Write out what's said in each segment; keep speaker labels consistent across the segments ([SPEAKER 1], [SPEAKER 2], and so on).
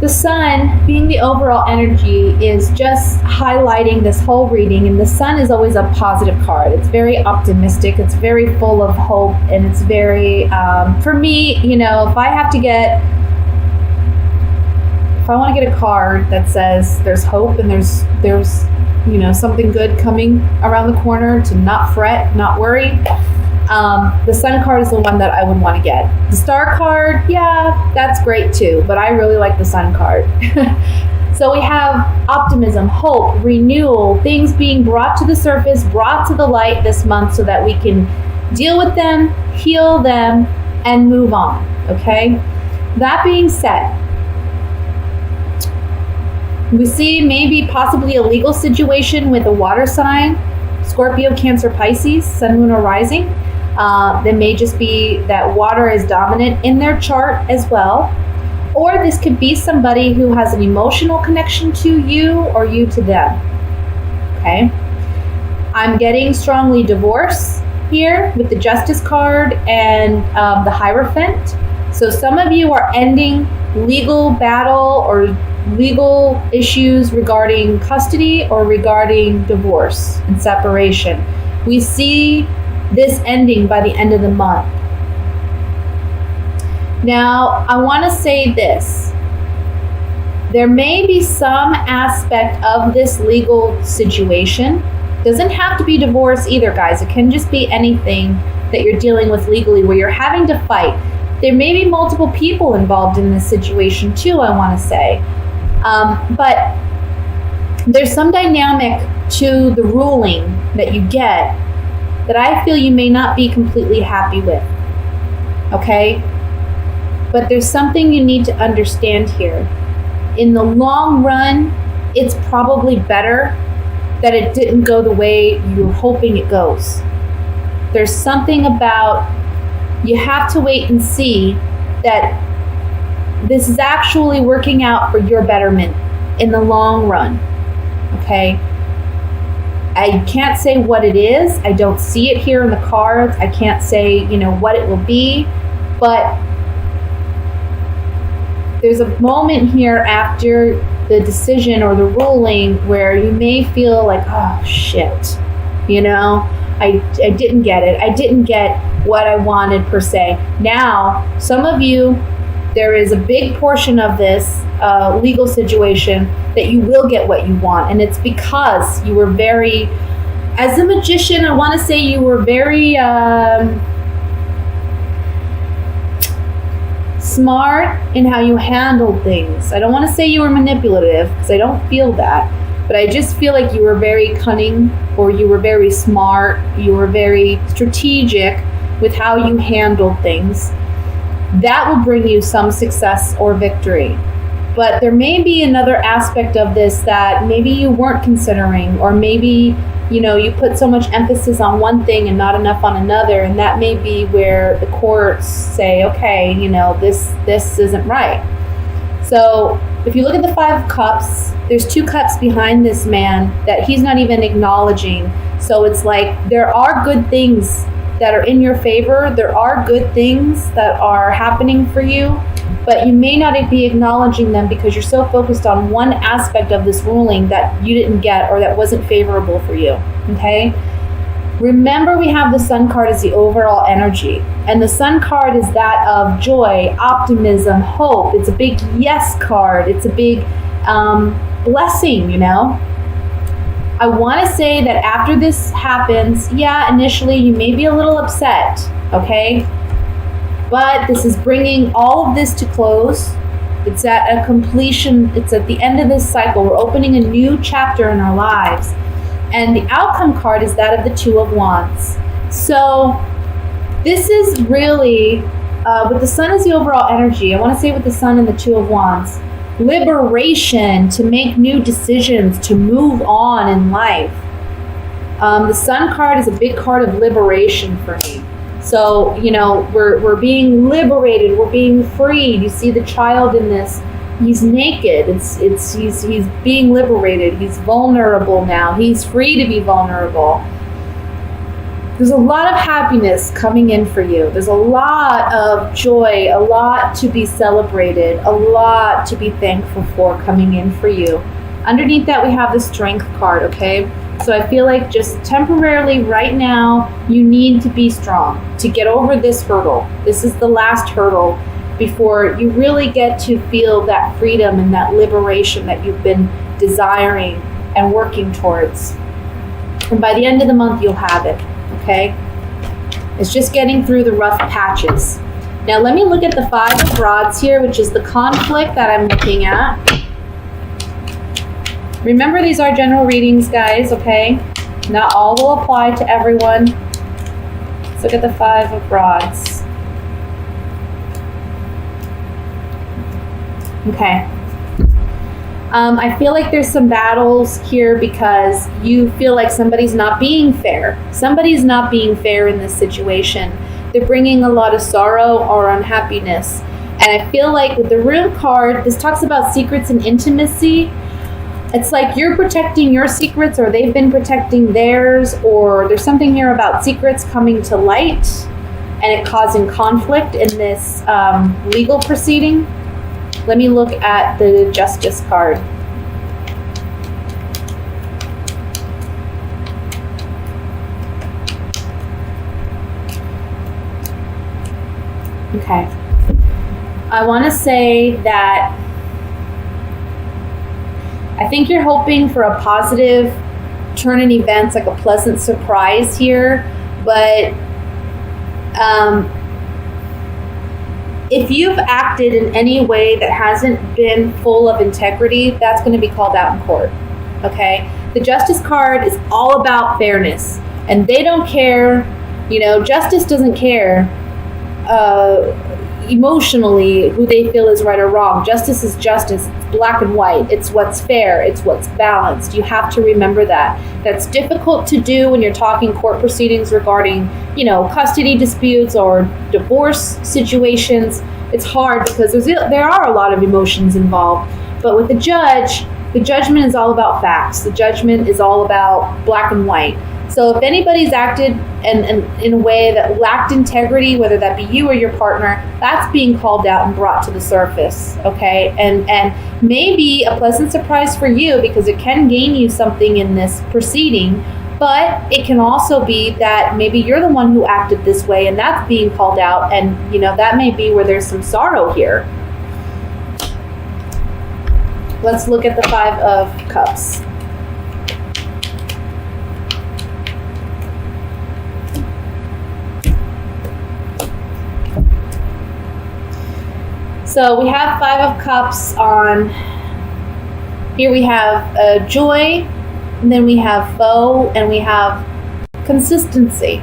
[SPEAKER 1] The sun, being the overall energy, is just highlighting this whole reading, and the sun is always a positive card. It's very optimistic, it's very full of hope, and it's very, for me, if I want to get a card that says there's hope and there's something good coming around the corner, to not fret, not worry, the sun card is the one that I would want to get. The star card, yeah, that's great too, but I really like the sun card. So we have optimism, hope, renewal, things being brought to the surface, brought to the light this month so that we can deal with them, heal them, and move on, okay? That being said, we see maybe possibly a legal situation with a water sign, Scorpio, Cancer, Pisces, Sun, Moon, or Rising. There may just be that water is dominant in their chart as well. Or this could be somebody who has an emotional connection to you or you to them. Okay? I'm getting strongly divorce here with the Justice card and the Hierophant. So some of you are ending legal battle or legal issues regarding custody or regarding divorce and separation. We see this ending by the end of the month. Now, I want to say this. There may be some aspect of this legal situation. Doesn't have to be divorce either, guys. It can just be anything that you're dealing with legally where you're having to fight. There may be multiple people involved in this situation too, I want to say. But there's some dynamic to the ruling that you get that I feel you may not be completely happy with, okay? But there's something you need to understand here. In the long run, it's probably better that it didn't go the way you were hoping it goes. There's something about, you have to wait and see that this is actually working out for your betterment in the long run, okay? I can't say what it is. I don't see it here in the cards. I can't say, what it will be, but there's a moment here after the decision or the ruling where you may feel like, oh shit, I didn't get it. I didn't get what I wanted per se. Now, some of you, there is a big portion of this legal situation that you will get what you want. And it's because you were very, as a magician, I want to say you were very smart in how you handled things. I don't want to say you were manipulative because I don't feel that. But I just feel like you were very cunning, or you were very smart. You were very strategic with how you handled things. That will bring you some success or victory. But there may be another aspect of this that maybe you weren't considering, or maybe, you put so much emphasis on one thing and not enough on another, and that may be where the courts say, okay, this isn't right. So if you look at the 5 of Cups, there's 2 cups behind this man that he's not even acknowledging. So it's like there are good things that are in your favor. There are good things that are happening for you, but you may not be acknowledging them because you're so focused on one aspect of this ruling that you didn't get or that wasn't favorable for you, okay? Remember, we have the Sun card as the overall energy, and the Sun card is that of joy, optimism, hope. It's a big yes card. It's a big blessing, I want to say that after this happens, initially you may be a little upset, okay? But this is bringing all of this to close. It's at a completion. It's at the end of this cycle. We're opening a new chapter in our lives. And the outcome card is that of the 2 of Wands. So this is really, with the Sun as the overall energy, I want to say with the Sun and the 2 of Wands, liberation, to make new decisions, to move on in life. The Sun card is a big card of liberation for me. So, we're being liberated, we're being freed. You see the child in this, he's naked. He's being liberated. He's vulnerable now. He's free to be vulnerable. There's a lot of happiness coming in for you. There's a lot of joy, a lot to be celebrated, a lot to be thankful for coming in for you. Underneath that, we have the Strength card, okay? So I feel like just temporarily right now, you need to be strong to get over this hurdle. This is the last hurdle before you really get to feel that freedom and that liberation that you've been desiring and working towards. And by the end of the month, you'll have it. Okay? It's just getting through the rough patches. Now let me look at the 5 of Rods here, which is the conflict that I'm looking at. Remember, these are general readings, guys, okay? Not all will apply to everyone. Let's look at the 5 of Rods. Okay. I feel like there's some battles here because you feel like somebody's not being fair. Somebody's not being fair in this situation. They're bringing a lot of sorrow or unhappiness. And I feel like with the Room card, this talks about secrets and intimacy. It's like you're protecting your secrets, or they've been protecting theirs, or there's something here about secrets coming to light and it causing conflict in this legal proceeding. Let me look at the Justice card. Okay. I want to say that I think you're hoping for a positive turn in events, like a pleasant surprise here, but if you've acted in any way that hasn't been full of integrity, that's going to be called out in court, okay? The Justice card is all about fairness, and they don't care, justice doesn't care emotionally who they feel is right or wrong. Justice is justice. It's black and white. It's what's fair. It's what's balanced. You have to remember that. That's difficult to do when you're talking court proceedings regarding, custody disputes or divorce situations. It's hard because there are a lot of emotions involved. But with the judge, the judgment is all about facts. The judgment is all about black and white. So if anybody's acted and in a way that lacked integrity, whether that be you or your partner, that's being called out and brought to the surface, okay? And maybe a pleasant surprise for you because it can gain you something in this proceeding, but it can also be that maybe you're the one who acted this way and that's being called out, and that may be where there's some sorrow here. Let's look at the 5 of Cups. So we have 5 of Cups on, here we have joy, and then we have foe, and we have consistency.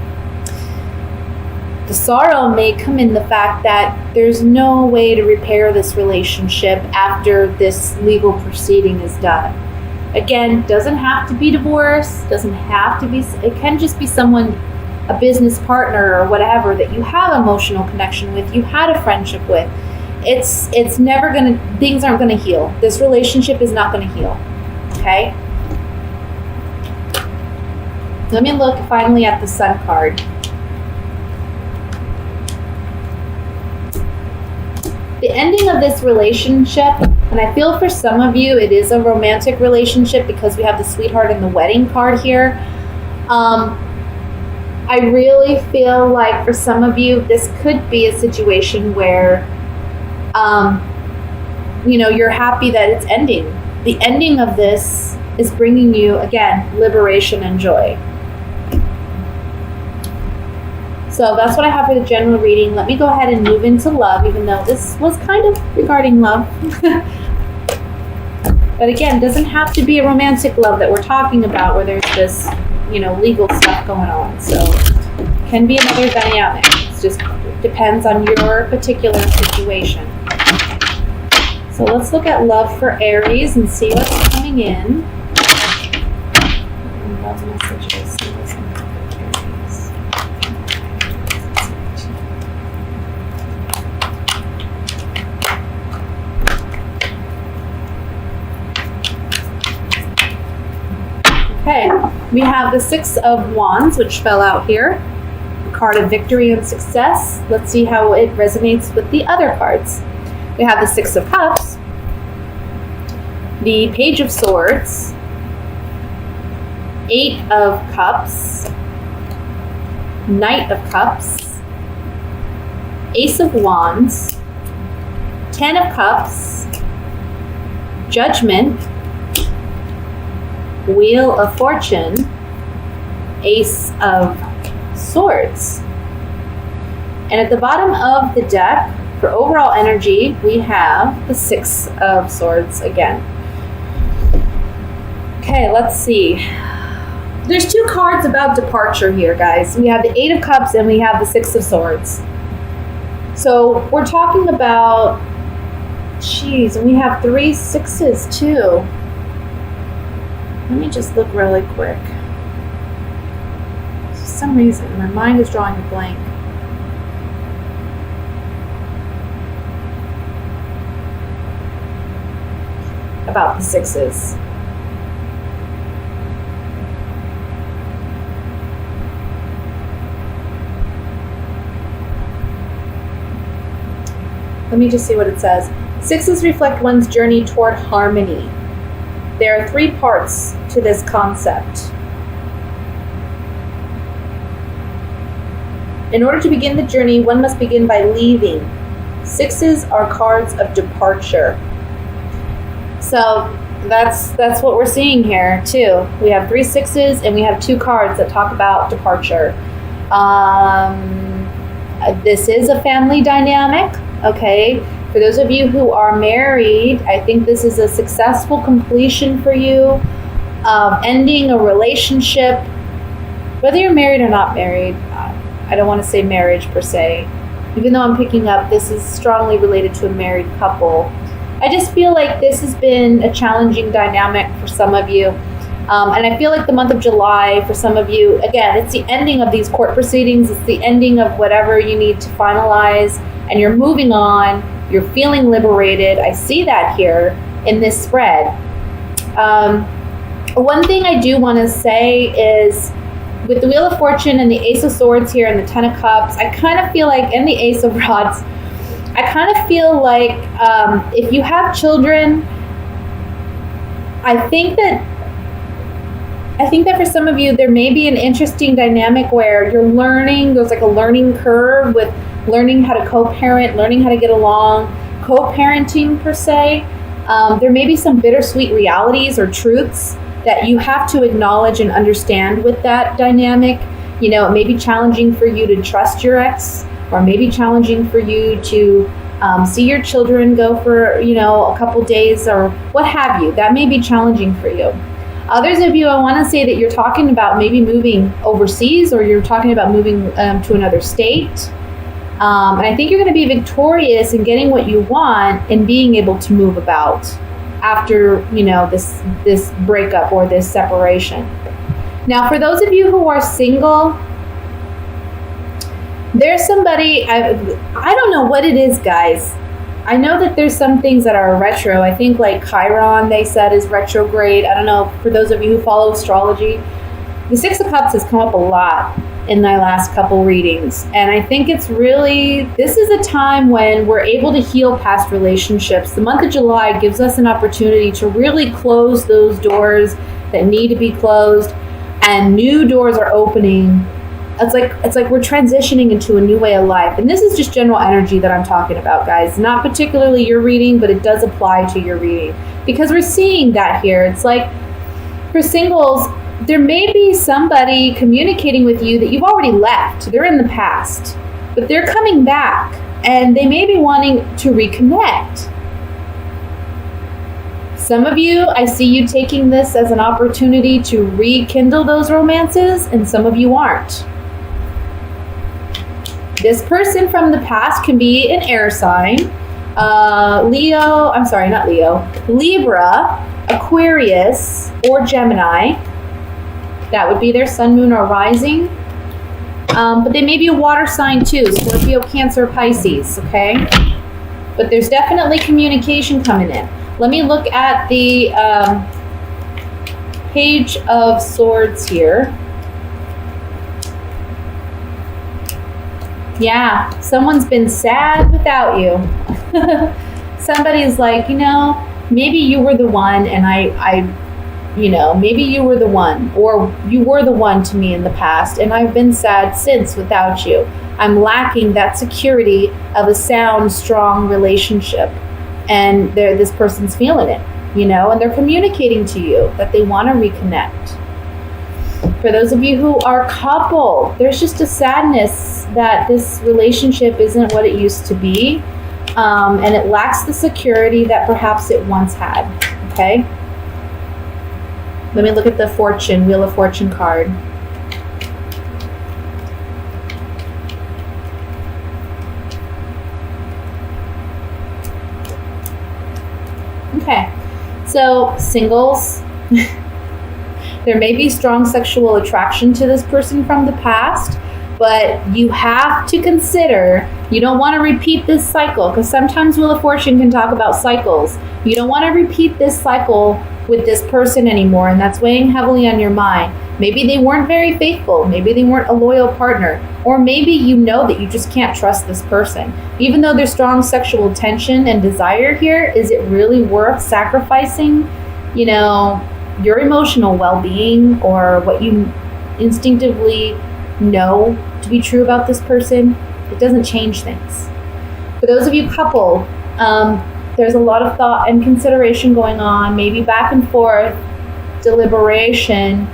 [SPEAKER 1] The sorrow may come in the fact that there's no way to repair this relationship after this legal proceeding is done. Again, doesn't have to be divorce, doesn't have to be, it can just be someone, a business partner or whatever that you have emotional connection with, you had a friendship with. It's never gonna, things aren't gonna heal. This relationship is not gonna heal, okay? Let me look finally at the Sun card. The ending of this relationship, and I feel for some of you it is a romantic relationship because we have the Sweetheart and the Wedding card here. I really feel like for some of you this could be a situation where you're happy that it's ending. The ending of this is bringing you, again, liberation and joy. So that's what I have for the general reading. Let me go ahead and move into love, even though this was kind of regarding love. But again, it doesn't have to be a romantic love that we're talking about where there's this, legal stuff going on. So it can be another dynamic. It just depends on your particular situation. So let's look at love for Aries and see what's coming in. Love messages. See what's coming in for Aries. Okay, we have the Six of Wands, which fell out here. Card of victory and success. Let's see how it resonates with the other cards. We have the Six of Cups, the Page of Swords, Eight of Cups, Knight of Cups, Ace of Wands, Ten of Cups, Judgment, Wheel of Fortune, Ace of Swords. And at the bottom of the deck, for overall energy, we have the Six of Swords again. Okay, let's see. There's two cards about departure here, guys. We have the Eight of Cups and we have the Six of Swords. So we're talking about, geez, and we have three sixes too. Let me just look really quick. For some reason, my mind is drawing a blank. About the sixes. Let me just see what it says. Sixes reflect one's journey toward harmony. There are three parts to this concept. In order to begin the journey, one must begin by leaving. Sixes are cards of departure. So that's what we're seeing here too. We have three sixes and we have two cards that talk about departure. This is a family dynamic, okay? For those of you who are married, I think this is a successful completion for you, ending a relationship, whether you're married or not married. I don't want to say marriage per se, even though I'm picking up this is strongly related to a married couple. I just feel like this has been a challenging dynamic for some of you. And I feel like the month of July, for some of you, again, it's the ending of these court proceedings. It's the ending of whatever you need to finalize, and you're moving on. You're feeling liberated. I see that here in this spread. One thing I do want to say is, with the Wheel of Fortune and the Ace of Swords here and the Ten of Cups, I kind of feel like, and the Ace of Rods, I kind of feel like if you have children, I think that for some of you, there may be an interesting dynamic where you're learning, there's like a learning curve with learning how to co-parent, learning how to get along, co-parenting per se. There may be some bittersweet realities or truths that you have to acknowledge and understand with that dynamic. You know, it may be challenging for you to trust your ex, or maybe challenging for you to see your children go for, a couple days or what have you. That may be challenging for you. Others of you, I want to say that you're talking about maybe moving overseas, or you're talking about moving to another state. And I think you're going to be victorious in getting what you want and being able to move about after, this breakup or this separation. Now, for those of you who are single, there's somebody, I don't know what it is, guys. I know that there's some things that are retro. I think like Chiron, they said, is retrograde. I don't know, for those of you who follow astrology, the Six of Cups has come up a lot in my last couple readings. And I think this is a time when we're able to heal past relationships. The month of July gives us an opportunity to really close those doors that need to be closed, and new doors are opening. It's like we're transitioning into a new way of life. And this is just general energy that I'm talking about, guys. Not particularly your reading, but it does apply to your reading. Because we're seeing that here. It's like, for singles, there may be somebody communicating with you that you've already left. They're in the past. But they're coming back. And they may be wanting to reconnect. Some of you, I see you taking this as an opportunity to rekindle those romances, and some of you aren't. This person from the past can be an air sign, Libra, Aquarius, or Gemini. That would be their sun, moon, or rising. But they may be a water sign too, Scorpio, Cancer, Pisces, okay? But there's definitely communication coming in. Let me look at the Page of Swords here. Yeah, someone's been sad without you. Somebody's like, maybe you were the one and maybe you were the one, or you were the one to me in the past, and I've been sad since without you. I'm lacking that security of a sound, strong relationship. And this person's feeling it, and they're communicating to you that they want to reconnect. For those of you who are coupled, there's just a sadness that this relationship isn't what it used to be, and it lacks the security that perhaps it once had, okay? Let me look at the Wheel of Fortune card. Okay, so singles, there may be strong sexual attraction to this person from the past, but you have to consider, you don't want to repeat this cycle, because sometimes Wheel of Fortune can talk about cycles. You don't want to repeat this cycle with this person anymore, and that's weighing heavily on your mind. Maybe they weren't very faithful. Maybe they weren't a loyal partner. Or maybe you know that you just can't trust this person. Even though there's strong sexual tension and desire here, is it really worth sacrificing, your emotional well-being or what you instinctively know to be true about this person? It doesn't change things. For those of you coupled, there's a lot of thought and consideration going on, maybe back and forth, deliberation,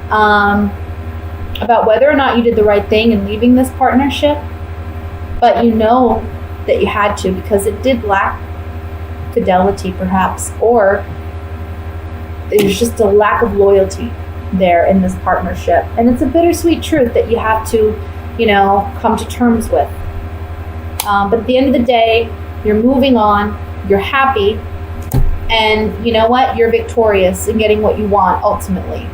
[SPEAKER 1] about whether or not you did the right thing in leaving this partnership, but you know that you had to because it did lack fidelity perhaps, or there's just a lack of loyalty there in this partnership. And it's a bittersweet truth that you have to, come to terms with. But at the end of the day, you're moving on, you're happy, and you know what? You're victorious in getting what you want ultimately.